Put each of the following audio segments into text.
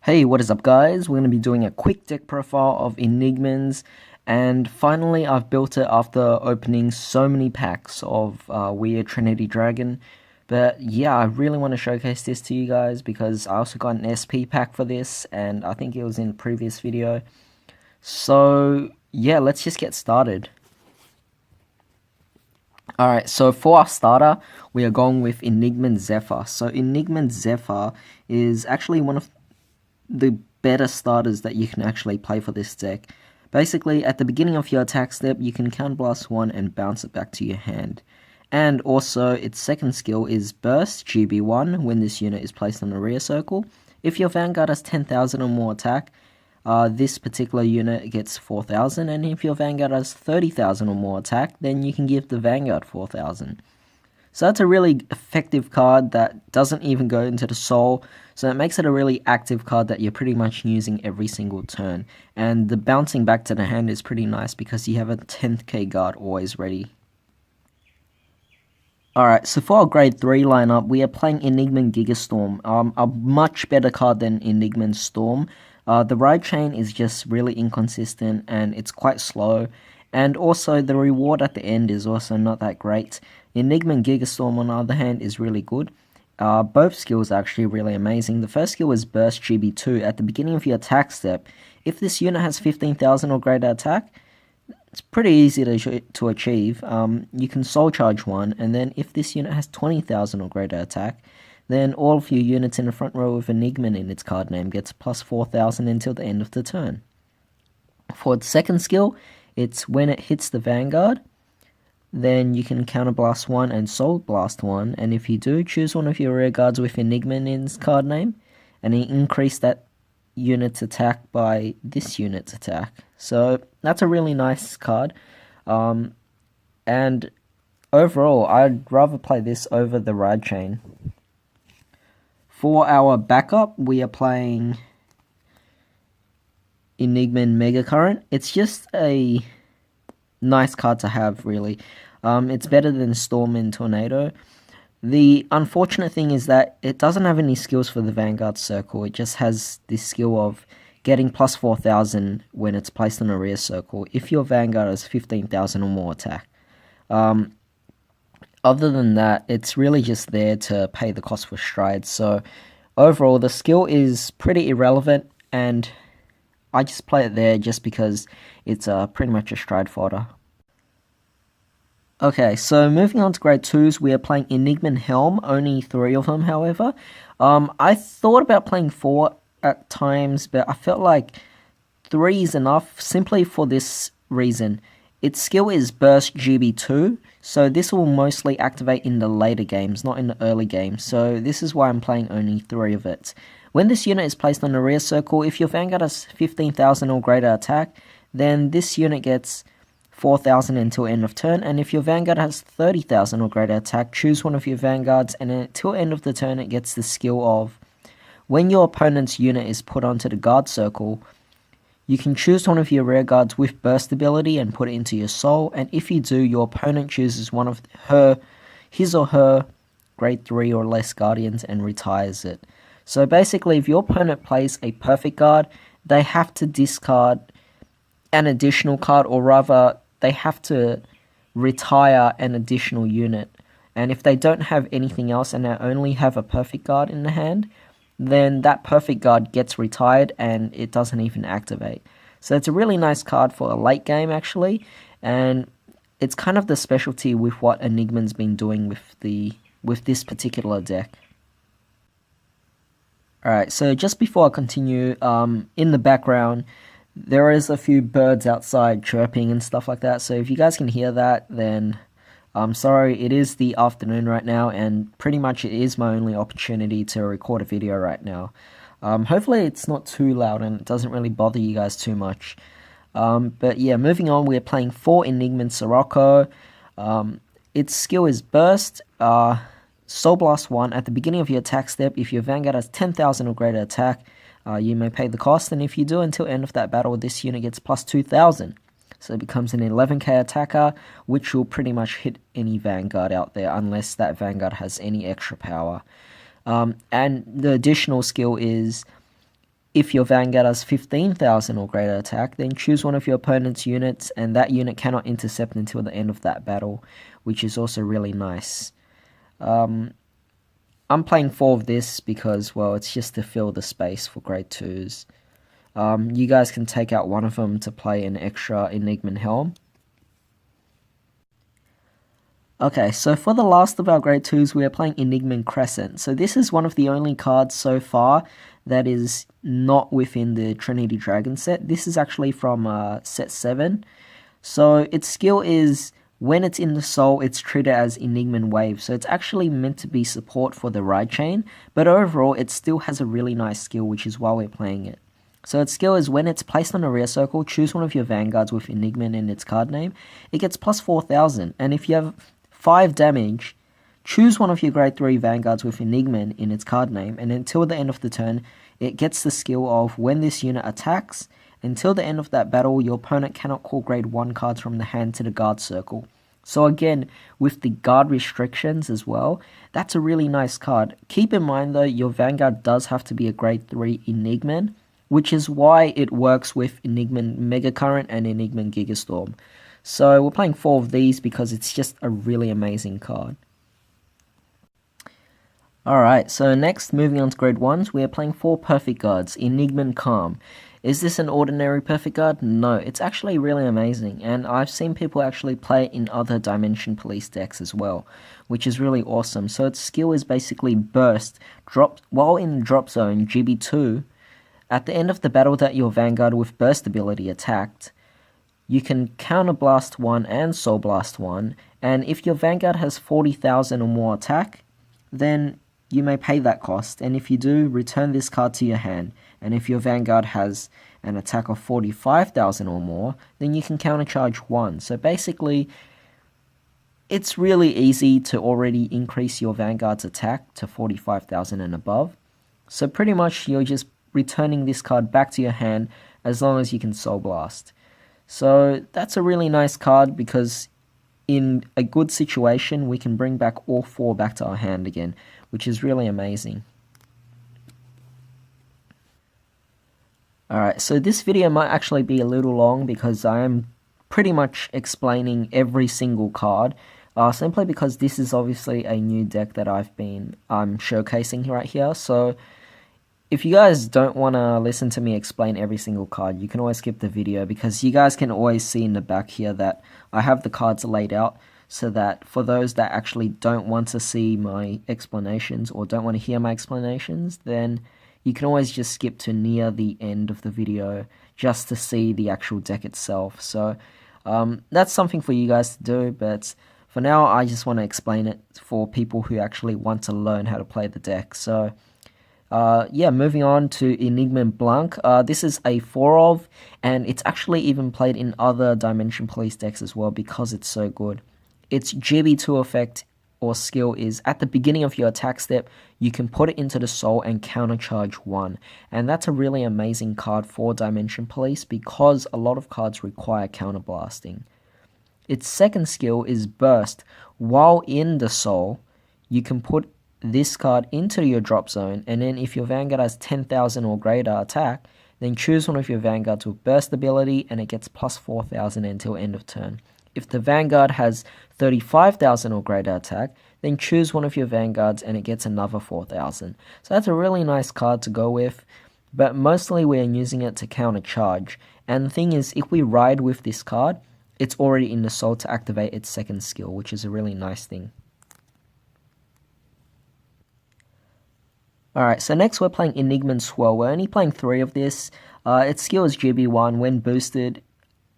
Hey, what is up guys? We're going to be doing a quick deck profile of Enigmans, and finally I've built it after opening so many packs of Weird Trinity Dragon. But yeah, I really want to showcase this to you guys because I also got an SP pack for this, and I think it was in the previous video. So yeah, let's just get started. Alright, so for our starter, we are going with Enigman Zephyr. So Enigman Zephyr is actually one of the better starters that you can actually play for this deck. Basically, at the beginning of your attack step, you can counterblast one and bounce it back to your hand. And also, its second skill is Burst GB1 when this unit is placed on a rear circle. If your Vanguard has 10,000 or more attack, this particular unit gets 4,000, and if your Vanguard has 30,000 or more attack, then you can give the Vanguard 4,000. So that's a really effective card that doesn't even go into the soul, so it makes it a really active card that you're pretty much using every single turn. And the bouncing back to the hand is pretty nice because you have a 10th guard always ready. Alright, so for our grade 3 lineup, we are playing Enigman Gigastorm, a much better card than Enigman Storm. The ride chain is just really inconsistent and it's quite slow, and also the reward at the end is also not that great. Enigman Gigastorm, on the other hand, is really good. Both skills are actually really amazing. The first skill is Burst GB2. At the beginning of your attack step, if this unit has 15,000 or greater attack, it's pretty easy to achieve. You can soul charge one, and then if this unit has 20,000 or greater attack, then all of your units in the front row with Enigman in its card name gets plus 4,000 until the end of the turn. For its second skill, it's when it hits the Vanguard, then you can counterblast one and soul blast one, and if you do, choose one of your rear guards with Enigman in its card name, and increase that unit's attack by this unit's attack. So that's a really nice card, and overall, I'd rather play this over the ride chain. For our backup, we are playing Enigman Mega Current. It's just a nice card to have, really. It's better than Storm and Tornado. The unfortunate thing is that it doesn't have any skills for the Vanguard circle. It just has this skill of getting plus 4,000 when it's placed on a rear circle if your Vanguard has 15,000 or more attack. Other than that, it's really just there to pay the cost for strides. So overall, the skill is pretty irrelevant, and I just play it there just because it's pretty much a stride fodder. Okay, so moving on to grade 2s, we are playing Enigman Helm, only 3 of them, however. I thought about playing 4 at times, but I felt like 3 is enough, simply for this reason. Its skill is Burst GB2, so this will mostly activate in the later games, not in the early games, so this is why I'm playing only 3 of it. When this unit is placed on the rear circle, if your Vanguard has 15,000 or greater attack, then this unit gets 4,000 until end of turn, and if your Vanguard has 30,000 or greater attack, choose one of your Vanguards, and until end of the turn it gets the skill of, when your opponent's unit is put onto the guard circle, you can choose one of your rear guards with burst ability and put it into your soul, and if you do, your opponent chooses one of his or her grade 3 or less guardians and retires it. So basically, if your opponent plays a perfect guard, they have to discard an additional card, or rather, they have to retire an additional unit. And if they don't have anything else and they only have a perfect guard in the hand, then that perfect guard gets retired and it doesn't even activate. So it's a really nice card for a late game, actually, and it's kind of the specialty with what Enigman's been doing with this particular deck. Alright, so just before I continue, in the background, there is a few birds outside chirping and stuff like that, so if you guys can hear that, then I'm sorry. It is the afternoon right now, and pretty much it is my only opportunity to record a video right now. Hopefully it's not too loud and it doesn't really bother you guys too much. But yeah, moving on, we're playing 4 Enigman Sirocco. Its skill is Burst, Soul Blast 1. At the beginning of your attack step, if your Vanguard has 10,000 or greater attack, you may pay the cost, and if you do, until end of that battle, this unit gets plus 2,000. So it becomes an 11k attacker, which will pretty much hit any Vanguard out there, unless that Vanguard has any extra power. And the additional skill is If your Vanguard has 15,000 or greater attack, then choose one of your opponent's units, and that unit cannot intercept until the end of that battle, which is also really nice. I'm playing 4 of this because, well, it's just to fill the space for grade 2s. You guys can take out one of them to play an extra Enigman helm. Okay, so for the last of our grade 2s, we are playing Enigma Crescent. So this is one of the only cards so far that is not within the Trinity Dragon set. This is actually from set 7. So its skill is, when it's in the soul, it's treated as Enigman Wave. So it's actually meant to be support for the ride chain, but overall it still has a really nice skill, which is why we're playing it. So its skill is, when it's placed on a rear circle, choose one of your Vanguards with Enigman in its card name. It gets plus 4,000, and if you have 5 damage, choose one of your grade 3 Vanguards with Enigman in its card name, and until the end of the turn, it gets the skill of, when this unit attacks, until the end of that battle, your opponent cannot call grade 1 cards from the hand to the guard circle. So again, with the guard restrictions as well, that's a really nice card. Keep in mind though, your Vanguard does have to be a grade 3 Enigman, which is why it works with Enigman Mega Current and Enigman Gigastorm. So we're playing 4 of these because it's just a really amazing card. Alright, so next, moving on to grade 1s, we are playing 4 Perfect Guards, Enigman Calm. Is this an ordinary Perfect Guard? No, it's actually really amazing, and I've seen people actually play it in other Dimension Police decks as well, which is really awesome. So its skill is basically Burst. While in Drop Zone, GB2, at the end of the battle that your Vanguard with Burst ability attacked, you can Counterblast 1 and Soul Blast 1, and if your Vanguard has 40,000 or more attack, then you may pay that cost, and if you do, return this card to your hand. And if your Vanguard has an attack of 45,000 or more, then you can countercharge 1. So basically, it's really easy to already increase your Vanguard's attack to 45,000 and above. So pretty much you're just returning this card back to your hand as long as you can Soul Blast. So that's a really nice card because in a good situation, we can bring back all 4 back to our hand again, which is really amazing. Alright, so this video might actually be a little long because I am pretty much explaining every single card, simply because this is obviously a new deck that I'm showcasing right here. So if you guys don't want to listen to me explain every single card, you can always skip the video, because you guys can always see in the back here that I have the cards laid out, so that for those that actually don't want to see my explanations or don't want to hear my explanations, then you can always just skip to near the end of the video just to see the actual deck itself. So that's something for you guys to do, but for now I just want to explain it for people who actually want to learn how to play the deck. So yeah, moving on to Enigma Blanc. This is a 4 of, and it's actually even played in other Dimension Police decks as well because it's so good. Its GB2 effect or skill is, at the beginning of your attack step, you can put it into the soul and countercharge 1. And that's a really amazing card for Dimension Police because a lot of cards require counterblasting. Its second skill is Burst. While in the soul, you can put this card into your drop zone, and then if your Vanguard has 10,000 or greater attack, then choose one of your Vanguards with Burst ability and it gets plus 4,000 until end of turn. If the Vanguard has 35,000 or greater attack, then choose one of your Vanguards and it gets another 4,000. So that's a really nice card to go with, but mostly we're using it to countercharge. And the thing is, if we ride with this card, it's already in the soul to activate its second skill, which is a really nice thing. Alright, so next we're playing Enigma Squall. We're only playing 3 of this. Its skill is GB1.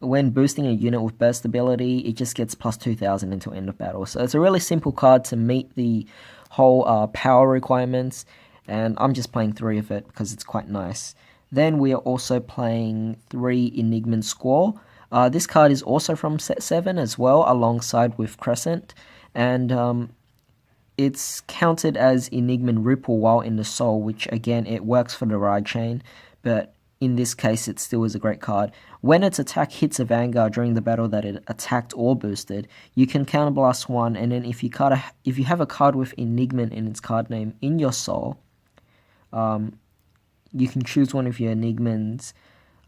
When boosting a unit with burst ability, it just gets plus 2,000 until end of battle. So it's a really simple card to meet the whole power requirements, and I'm just playing 3 of it because it's quite nice. Then we are also playing 3 Enigma Squall. This card is also from set 7 as well, alongside with Crescent, and it's counted as Enigma Ripple while in the soul, which again, it works for the ride chain, but in this case, it still is a great card. When its attack hits a Vanguard during the battle that it attacked or boosted, you can counterblast 1, and then if you have a card with Enigma in its card name in your soul, you can choose one of your Enigmans,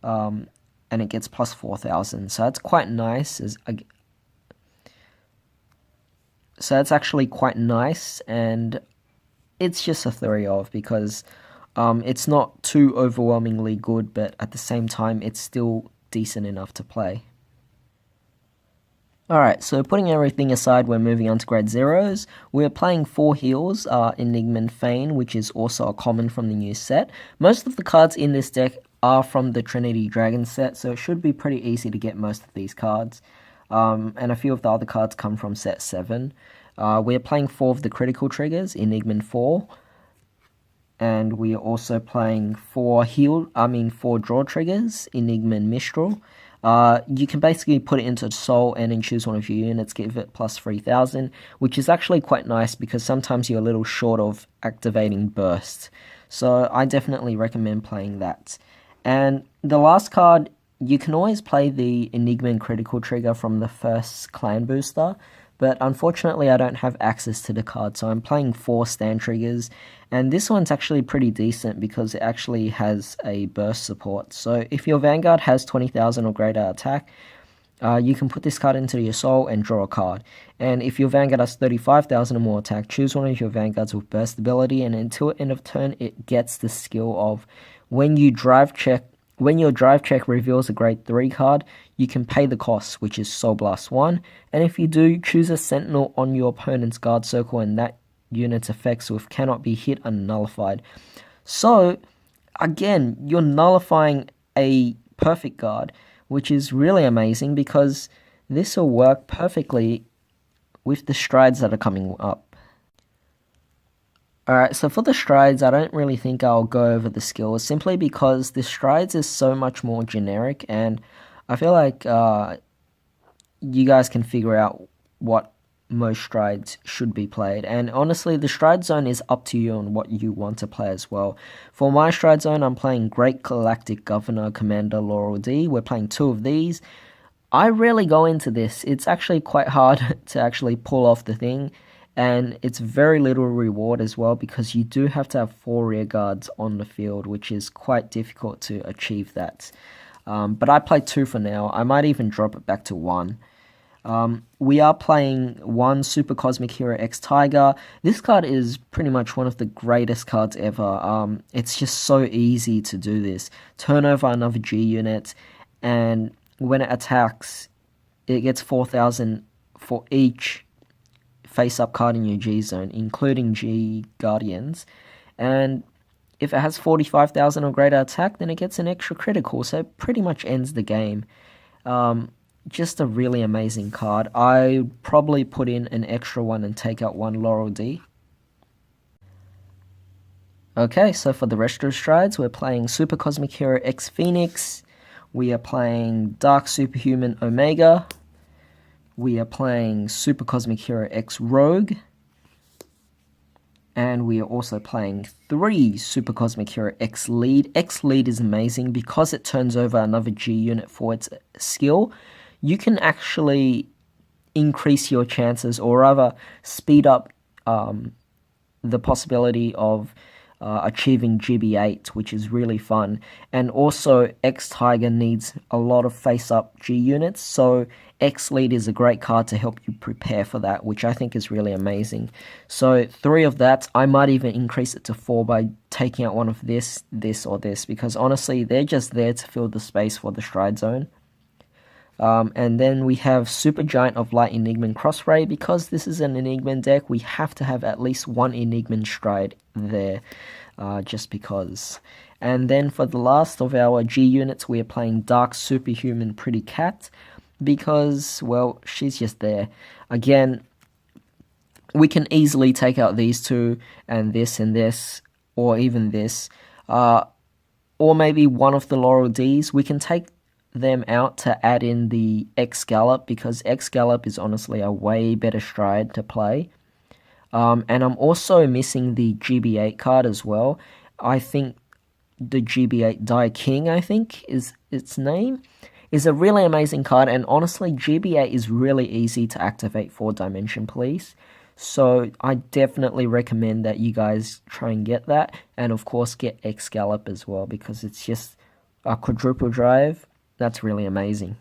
and it gets plus 4,000. So that's quite nice. So that's actually quite nice, and it's just a 3 of, because it's not too overwhelmingly good, but at the same time, it's still decent enough to play. Alright, so putting everything aside, we're moving on to Grad Zeroes. We're playing 4 heals, Enigman Feign, which is also a common from the new set. Most of the cards in this deck are from the Trinity Dragon set, so it should be pretty easy to get most of these cards. And a few of the other cards come from set 7. We're playing 4 of the critical triggers, Enigman 4. And we are also playing 4 draw triggers, Enigman Mistral. You can basically put it into Soul and then choose one of your units, give it plus 3,000, which is actually quite nice because sometimes you're a little short of activating Burst. So I definitely recommend playing that. And the last card, you can always play the Enigman critical trigger from the first clan booster, but unfortunately I don't have access to the card, so I'm playing 4 stand triggers, and this one's actually pretty decent because it actually has a burst support. So if your Vanguard has 20,000 or greater attack, you can put this card into your Soul and draw a card. And if your Vanguard has 35,000 or more attack, choose one of your Vanguards with burst ability, and until end of turn it gets the skill of when your drive check reveals a grade 3 card, you can pay the cost, which is Soul Blast 1, and if you do, choose a Sentinel on your opponent's guard circle, and that unit's effects with cannot be hit are nullified. So, again, you're nullifying a perfect guard, which is really amazing because this will work perfectly with the strides that are coming up. Alright, so for the strides, I don't really think I'll go over the skills, simply because the strides is so much more generic, and I feel like you guys can figure out what most strides should be played. And honestly, the stride zone is up to you on what you want to play as well. For my stride zone, I'm playing Great Galactic Governor Commander Laurel D. We're playing 2 of these. I rarely go into this. It's actually quite hard to actually pull off the thing. And it's very little reward as well, because you do have to have 4 rear guards on the field, which is quite difficult to achieve that. But I play 2 for now. I might even drop it back to 1. We are playing 1 Super Cosmic Hero X Tiger. This card is pretty much one of the greatest cards ever. It's just so easy to do this. Turn over another G unit, and when it attacks, it gets 4,000 for each face-up card in your G zone, including G Guardians. And if it has 45,000 or greater attack, then it gets an extra critical, so it pretty much ends the game. Just a really amazing card. I probably put in an extra one and take out 1 Laurel D. Okay, so for the rest of the strides, we're playing Super Cosmic Hero X Phoenix. We are playing Dark Superhuman Omega. We are playing Super Cosmic Hero X Rogue. And we are also playing 3 Super Cosmic Hero X Lead. X Lead is amazing because it turns over another G unit for its skill. You can actually increase your chances, or rather speed up the possibility of achieving GB8, which is really fun. And also, X Tiger needs a lot of face-up G units, so X Lead is a great card to help you prepare for that, which I think is really amazing. So 3 of that. I might even increase it to 4 by taking out one of this, or this, because honestly, they're just there to fill the space for the stride zone. And then we have Super Giant of Light Enigman Crossray. Because this is an Enigman deck, we have to have at least 1 Enigman stride there, just because. And then for the last of our G units, we are playing Dark Superhuman Pretty Cat, because, well, she's just there. Again, we can easily take out these 2, and this, or even this, or maybe one of the Laurel Ds. We can take them out to add in the X Gallop, because X Gallop is honestly a way better stride to play. And I'm also missing the GB8 card as well. I think the GB8 Die King, I think is its name, is a really amazing card, and honestly GB8 is really easy to activate for Dimension Police. So I definitely recommend that you guys try and get that, and of course get Excalibur as well, because it's just a quadruple drive. That's really amazing.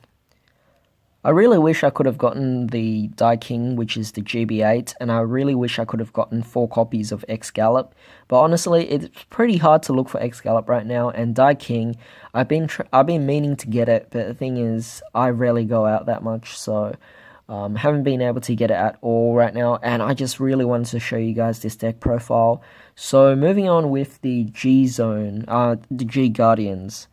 I really wish I could have gotten the Die King, which is the GB8, and I really wish I could have gotten 4 copies of Excalibur. But honestly, it's pretty hard to look for Excalibur right now. And Die King, I've been meaning to get it, but the thing is, I rarely go out that much, so haven't been able to get it at all right now. And I just really wanted to show you guys this deck profile. So moving on with the G Zone, the G Guardians.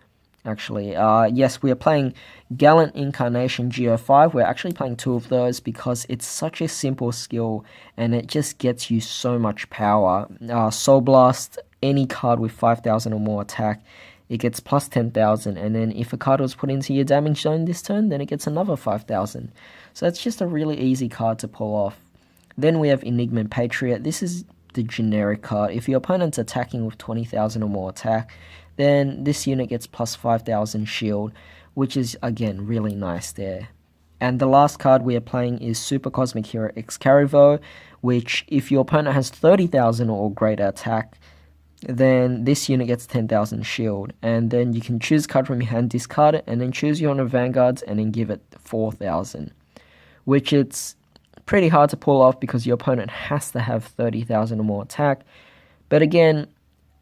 Actually, yes, we are playing Gallant Incarnation G05. We're actually playing 2 of those because it's such a simple skill and it just gets you so much power. Soul Blast, any card with 5,000 or more attack, it gets plus 10,000, and then if a card was put into your damage zone this turn, then it gets another 5,000. So it's just a really easy card to pull off. Then we have Enigma Patriot. This is the generic card. If your opponent's attacking with 20,000 or more attack, then this unit gets plus 5,000 shield, which is, again, really nice there. And the last card we are playing is Super Cosmic Hero Excalibur, which, if your opponent has 30,000 or greater attack, then this unit gets 10,000 shield. And then you can choose a card from your hand, discard it, and then choose your own Vanguards, and then give it 4,000. Which it's pretty hard to pull off because your opponent has to have 30,000 or more attack. But again,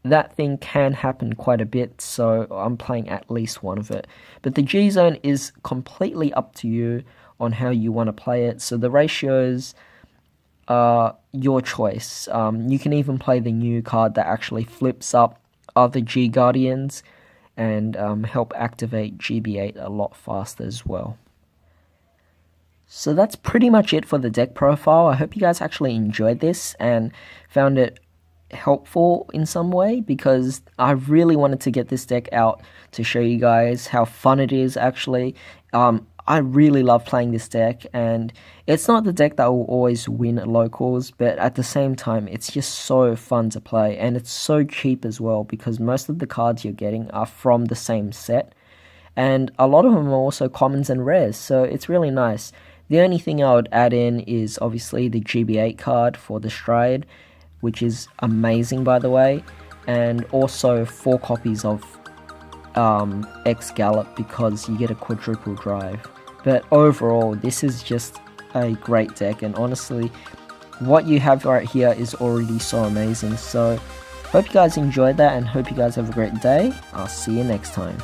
that thing can happen quite a bit, so I'm playing at least one of it. But the G Zone is completely up to you on how you want to play it, so the ratios are your choice. You can even play the new card that actually flips up other G Guardians and help activate GB8 a lot faster as well. So that's pretty much it for the deck profile. I hope you guys actually enjoyed this and found it helpful in some way, because I really wanted to get this deck out to show you guys how fun it is actually. I really love playing this deck, and it's not the deck that will always win at locals, but at the same time it's just so fun to play, and it's so cheap as well because most of the cards you're getting are from the same set, and a lot of them are also commons and rares, so it's really nice. The only thing I would add in is obviously the GB8 card for the Stride, which is amazing by the way, and also 4 copies of Excalibur because you get a quadruple drive. But overall, this is just a great deck, and honestly, what you have right here is already so amazing. So hope you guys enjoyed that, and hope you guys have a great day. I'll see you next time.